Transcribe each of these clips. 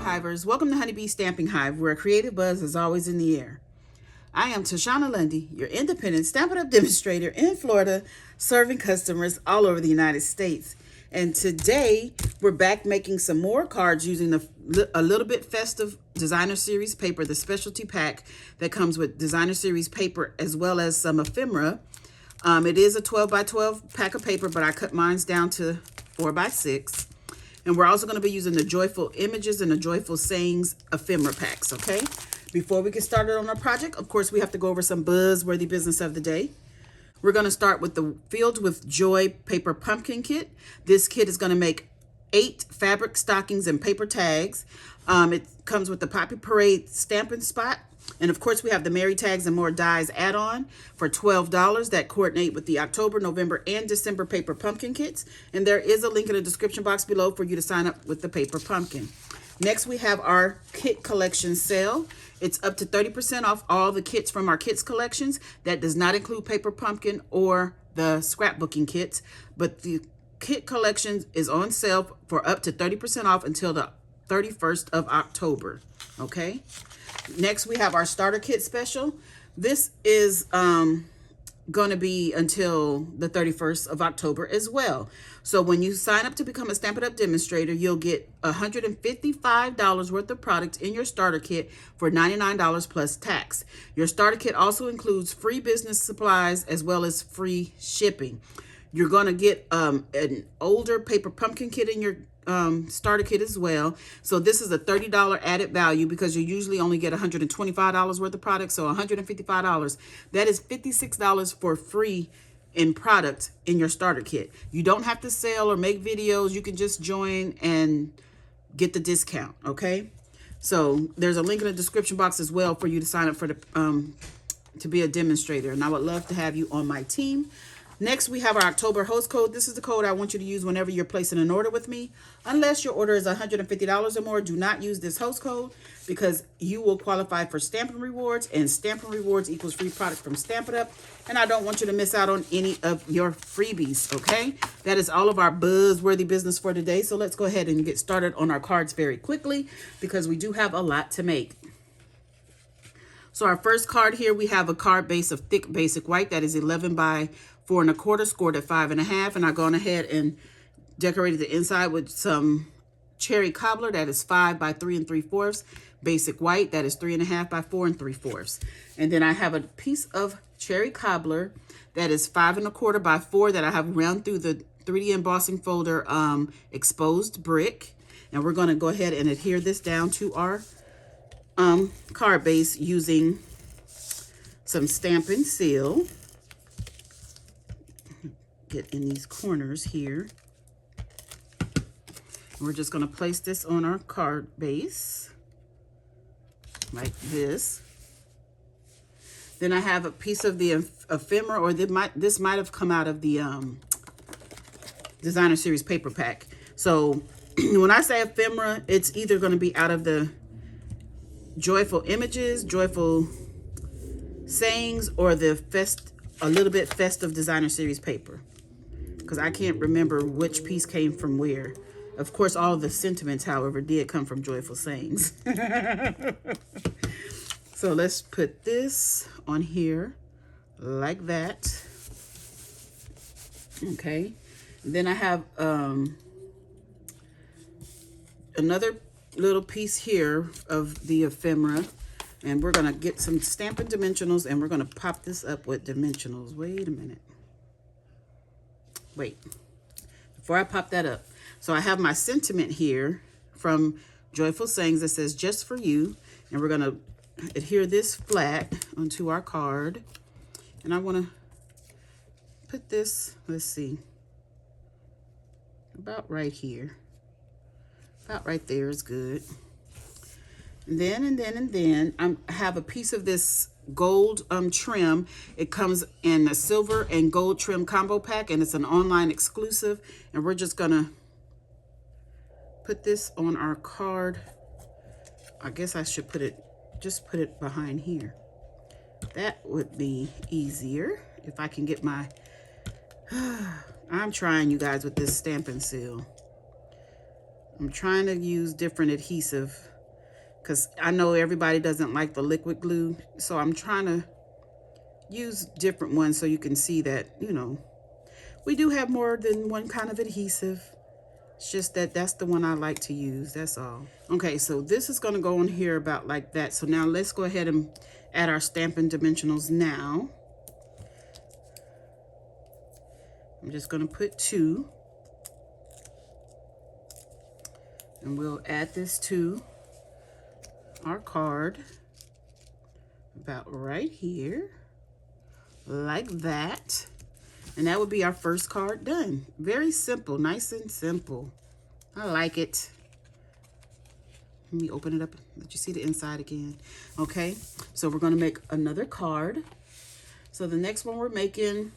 Hivers. Welcome to Honeybee Stamping Hive, where a creative buzz is always in the air. I am Tashana Lundy, your independent Stampin' Up demonstrator in Florida, serving customers all over the United States. And today, we're back making some more cards using a little bit festive designer series paper, the specialty pack that comes with designer series paper as well as some ephemera. It is a 12 by 12 pack of paper, but I cut mine down to 4 by 6. And we're also going to be using the Joyful Images and the Joyful Sayings Ephemera Packs, okay? Before we get started on our project, of course, we have to go over some buzzworthy business of the day. We're going to start with the Filled with Joy Paper Pumpkin Kit. This kit is going to make 8 fabric stockings and paper tags. It comes with the Poppy Parade stamping spot. And of course, we have the Merry Tags and More Dies add-on for $12 that coordinate with the October, November, and December paper pumpkin kits. And there is a link in the description box below for you to sign up with the paper pumpkin. Next, we have our kit collection sale. It's up to 30% off all the kits from our kits collections. That does not include paper pumpkin or the scrapbooking kits, but the kit collection is on sale for up to 30% off until the 31st of October, okay? Next, we have our starter kit special. This is going to be until the 31st of October as well. So when you sign up to become a Stampin' Up demonstrator, you'll get $155 worth of product in your starter kit for $99 plus tax. Your starter kit also includes free business supplies as well as free shipping. You're going to get an older paper pumpkin kit in your starter kit as well. So this is a $30 added value because you usually only get $125 worth of product. So $155, that is $56 for free in product in your starter kit. You don't have to sell or make videos. You can just join and get the discount, okay? So there's a link in the description box as well for you to sign up for the to be a demonstrator, and I would love to have you on my team. Next, we have our October host code. This is the code I want you to use whenever you're placing an order with me. Unless your order is $150 or more, do not use this host code because you will qualify for Stampin' Rewards, and Stampin' Rewards equals free product from Stampin' Up. And I don't want you to miss out on any of your freebies, okay? That is all of our buzzworthy business for today. So let's go ahead and get started on our cards very quickly because we do have a lot to make. So our first card here, we have a card base of thick basic white that is 11 by 4 1/4, scored at 5 1/2, and I've gone ahead and decorated the inside with some cherry cobbler that is 5 by 3 3/4, basic white that is 3 1/2 by 4 3/4, and then I have a piece of cherry cobbler that is 5 1/4 by 4 that I have round through the 3D embossing folder exposed brick, and we're going to go ahead and adhere this down to our card base using some Stampin' Seal. Get in these corners here. We're just going to place this on our card base like this. Then I have a piece of the ephemera, or this might have come out of the designer series paper pack. So when I say ephemera, it's either going to be out of the Joyful Images, Joyful Sayings, or the a little bit festive designer series paper, because I can't remember which piece came from where. Of course, all the sentiments, however, did come from Joyful Sayings. So let's put this on here like that. Okay. And then I have another little piece here of the ephemera. And we're going to get some Stampin' Dimensionals, and we're going to pop this up with Dimensionals. Wait a minute. Wait. Before I pop that up. So I have my sentiment here from Joyful Sayings that says, "Just for you." And we're going to adhere this flat onto our card. And I want to put this, let's see, about right here. About right there is good. And then I have a piece of this gold trim. It comes in a silver and gold trim combo pack, and it's an online exclusive. And we're just gonna put this on our card. I guess I should just put it behind here. That would be easier if I can get my, I'm trying, you guys, with this Stampin' Seal. I'm trying to use different adhesive because I know everybody doesn't like the liquid glue. So I'm trying to use different ones so you can see that, you know, we do have more than one kind of adhesive. It's just that that's the one I like to use, that's all. Okay, so this is gonna go on here about like that. So now let's go ahead and add our Stampin' Dimensionals now. I'm just gonna put 2. And we'll add this to our card about right here, like that. And that would be our first card done. Very simple, nice and simple. I like it. Let me open it up, let you see the inside again. Okay, so we're gonna make another card. So the next one we're making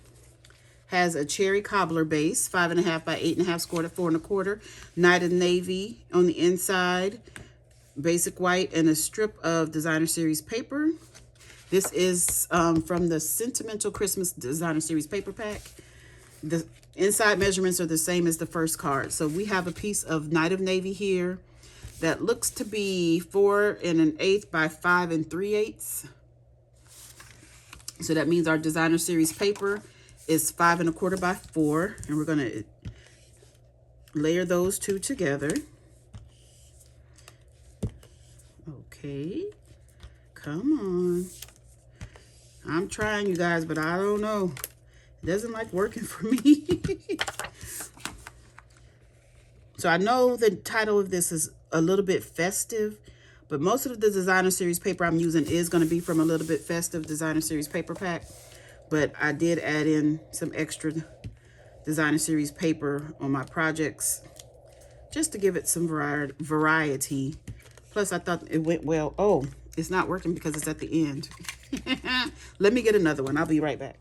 has a cherry cobbler base, 5.5 by 8.5, scored at 4 1/4. Knight of Navy on the inside, basic white, and a strip of Designer Series paper. This is from the Sentimental Christmas Designer Series paper pack. The inside measurements are the same as the first card. So we have a piece of Knight of Navy here that looks to be 4 1/8 by 5 3/8. So that means our Designer Series paper is 5 1/4 by 4. And we're gonna layer those two together. Okay, come on. I'm trying, you guys, but I don't know. It doesn't like working for me. So I know the title of this is a little bit festive, but most of the Designer Series paper I'm using is going to be from a little bit festive Designer Series paper pack. But I did add in some extra Designer Series paper on my projects just to give it some variety. Plus, I thought it went well. Oh, it's not working because it's at the end. Let me get another one. I'll be right back.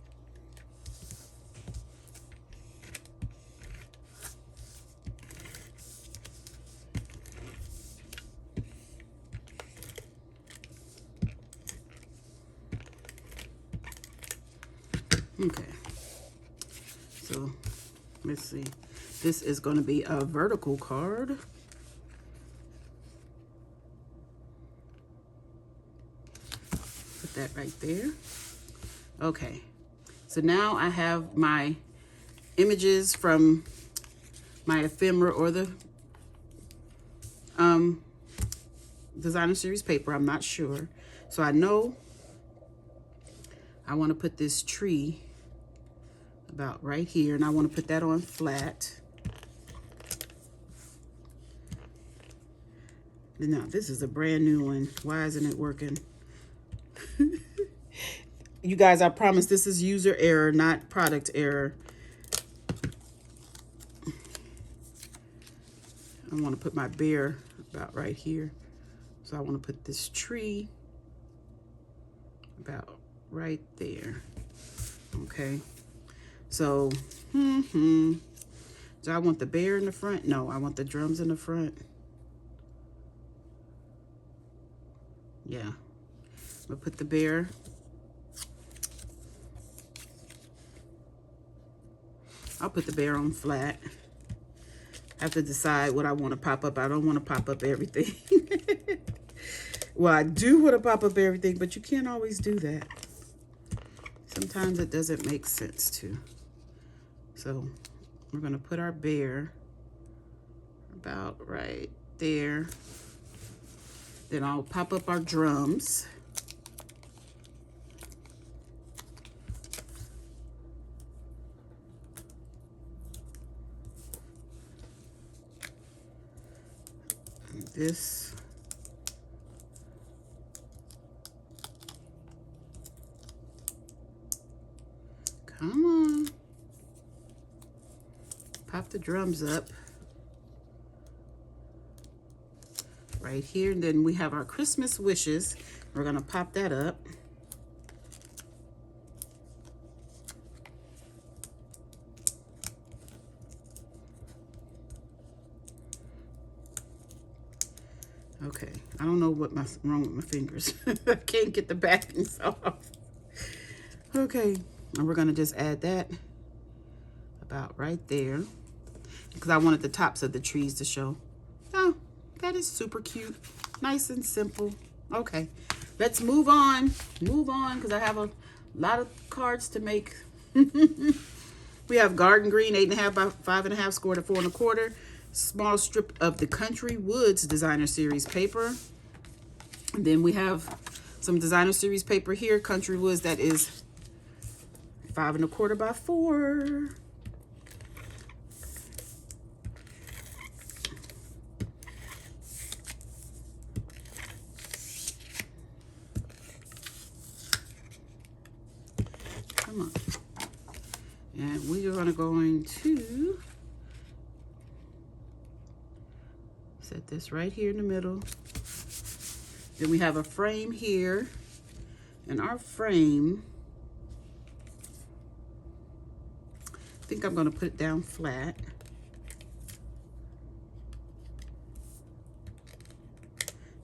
Okay. So, let's see. This is going to be a vertical card. Put that right there. Okay. So now I have my images from my ephemera or the Designer Series paper. I'm not sure. So I know I want to put this tree about right here, and I want to put that on flat. Now, this is a brand new one. Why isn't it working? You guys, I promise this is user error, not product error. I want to put my bear about right here. So I want to put this tree about right there. Okay. So, do I want the bear in the front? No, I want the drums in the front. Yeah. I'm gonna put the bear. I'll put the bear on flat. I have to decide what I want to pop up. I don't want to pop up everything. Well, I do want to pop up everything, but you can't always do that. Sometimes it doesn't make sense to. So we're going to put our bear about right there. Then I'll pop up our drums. And this. Come on. Pop the drums up. Right here. And then we have our Christmas wishes. We're going to pop that up. Okay. I don't know what's wrong with my fingers. I can't get the backings off. Okay. And we're going to just add that about right there, because I wanted the tops of the trees to show. Oh, that is super cute. Nice and simple. Okay, let's move on. Move on, because I have a lot of cards to make. We have Garden Green, 8.5 by 5.5, scored at 4 1/4. Small strip of the Country Woods Designer Series paper. And then we have some Designer Series paper here, Country Woods, that is 5 1/4 by 4. Come on. And we are going to set this right here in the middle. Then we have a frame here. And our frame, I think I'm going to put it down flat.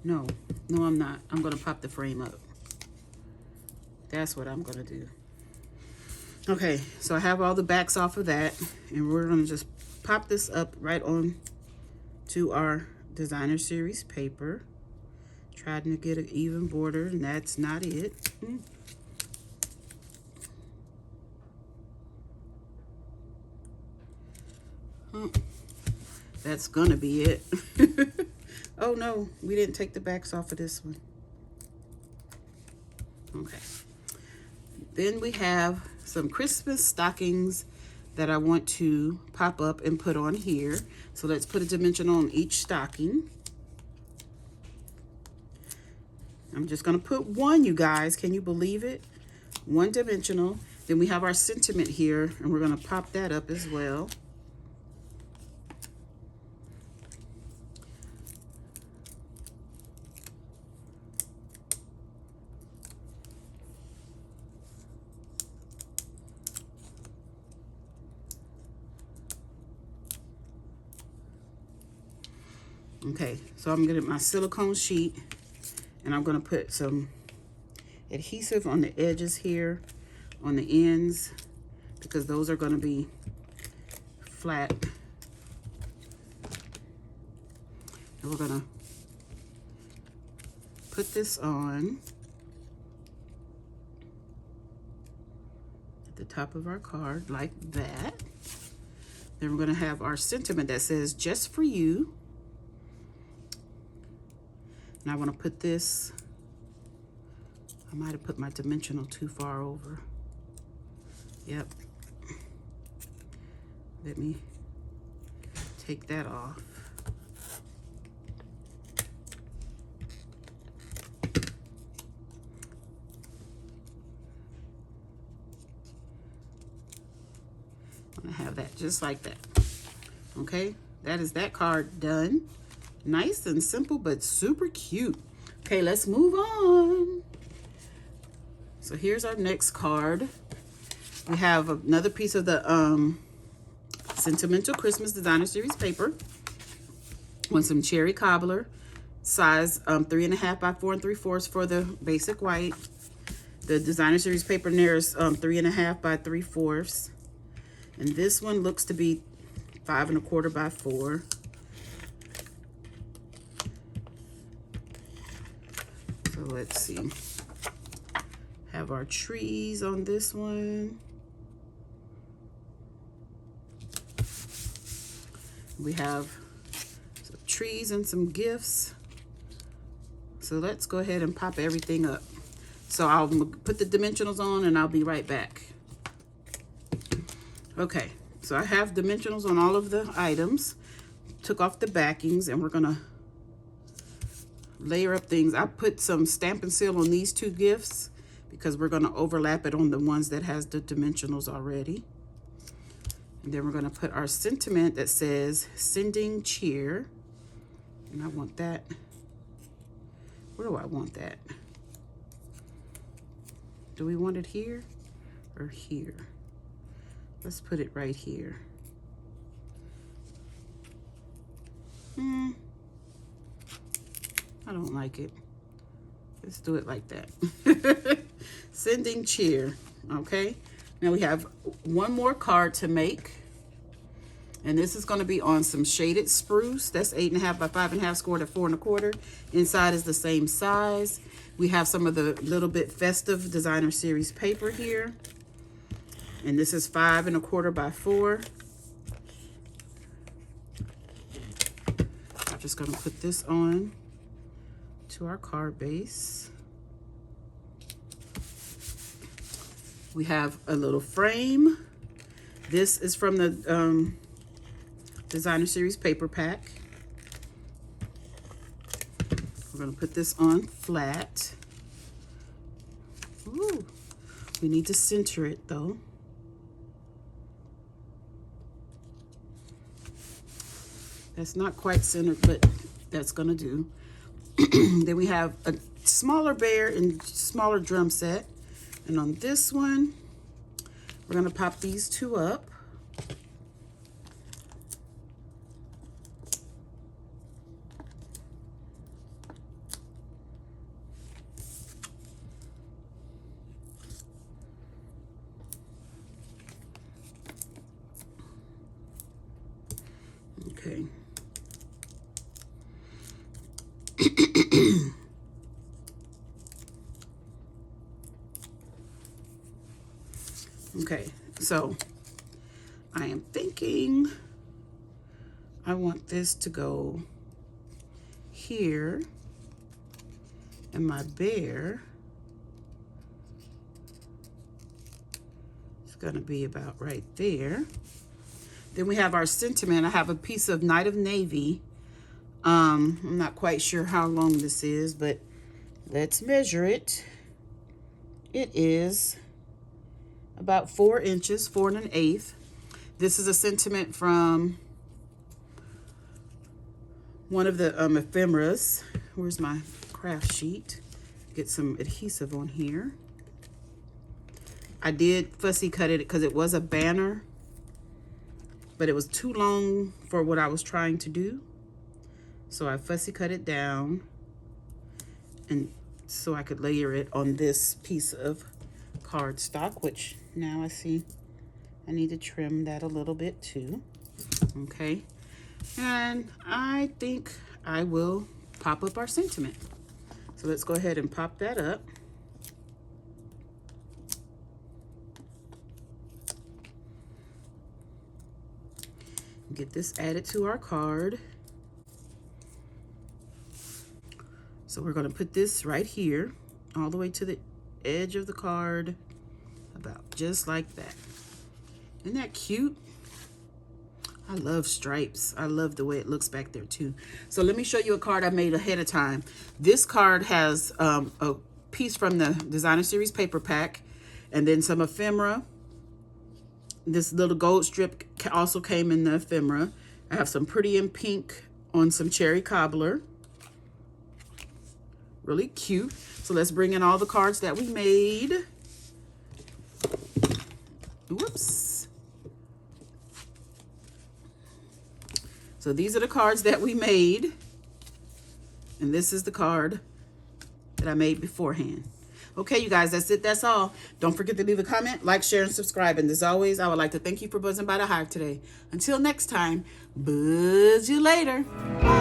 No, I'm not. I'm going to pop the frame up. That's what I'm going to do. Okay, so I have all the backs off of that, and we're going to just pop this up right on to our Designer Series paper. Trying to get an even border, and that's not it. That's going to be it. Oh, no, we didn't take the backs off of this one. Okay. Then we have some Christmas stockings that I want to pop up and put on here. So let's put a dimension on each stocking. I'm just going to put one, you guys. Can you believe it? One dimensional. Then we have our sentiment here, and we're going to pop that up as well. Okay, so I'm going to get my silicone sheet, and I'm going to put some adhesive on the edges here, on the ends, because those are going to be flat. And we're going to put this on at the top of our card like that. Then we're going to have our sentiment that says, "Just for you." And I want to put this, I might have put my dimensional too far over. Yep. Let me take that off. I'm going to have that just like that. Okay, that is that card done. Nice and simple, but super cute. Okay, let's move on. So here's our next card. We have another piece of the Sentimental Christmas Designer Series paper on some cherry cobbler, size 3.5 by 4 3/4 for the basic white. The Designer Series paper there is 3.5 by 3/4, and this one looks to be 5 1/4 by 4. So let's see. Have our trees on this one. We have some trees and some gifts. So let's go ahead and pop everything up. So I'll put the dimensionals on and I'll be right back. Okay, so I have dimensionals on all of the items. Took off the backings, and we're gonna layer up things. I put some Stampin' Seal on these two gifts because we're gonna overlap it on the ones that has the dimensionals already. And then we're gonna put our sentiment that says "Sending Cheer." And I want that, where do I want that? Do we want it here or here? Let's put it right here. I don't like it. Let's do it like that. Sending cheer. Okay. Now we have one more card to make. And this is going to be on some shaded spruce. That's 8.5 by 5.5 scored at 4 1/4. Inside is the same size. We have some of the little bit Festive designer series paper here. And this is 5 1/4 by 4. I'm just going to put this on to our card base. We have a little frame. This is from the designer series paper pack. We're going to put this on flat. Ooh, we need to center it though. That's not quite centered, but that's going to do. Then we have a smaller bear and smaller drum set. And on this one, we're going to pop these two up. Okay. Okay, so I am thinking I want this to go here, and my bear is going to be about right there. Then we have our sentiment. I have a piece of Night of Navy. I'm not quite sure how long this is, but let's measure it. It is about 4 inches, 4 1/8. This is a sentiment from one of the ephemeras. Where's my craft sheet? Get some adhesive on here. I did fussy cut it because it was a banner, but it was too long for what I was trying to do. So I fussy cut it down, and so I could layer it on this piece of cardstock, which now I see I need to trim that a little bit too. Okay, and I think I will pop up our sentiment. So let's go ahead and pop that up. Get this added to our card. So we're going to put this right here, all the way to the edge of the card, about just like that. Isn't that cute? I love stripes. I love the way it looks back there too. So let me show you a card I made ahead of time. This card has a piece from the designer series paper pack, and then some ephemera. This little gold strip also came in the ephemera. I have some pretty in pink on some cherry cobbler. Really cute. So let's bring in all the cards that we made. Whoops. So these are the cards that we made. And this is the card that I made beforehand. Okay, you guys, that's it. That's all. Don't forget to leave a comment, like, share, and subscribe. And as always, I would like to thank you for buzzing by the hive today. Until next time, buzz you later. Bye.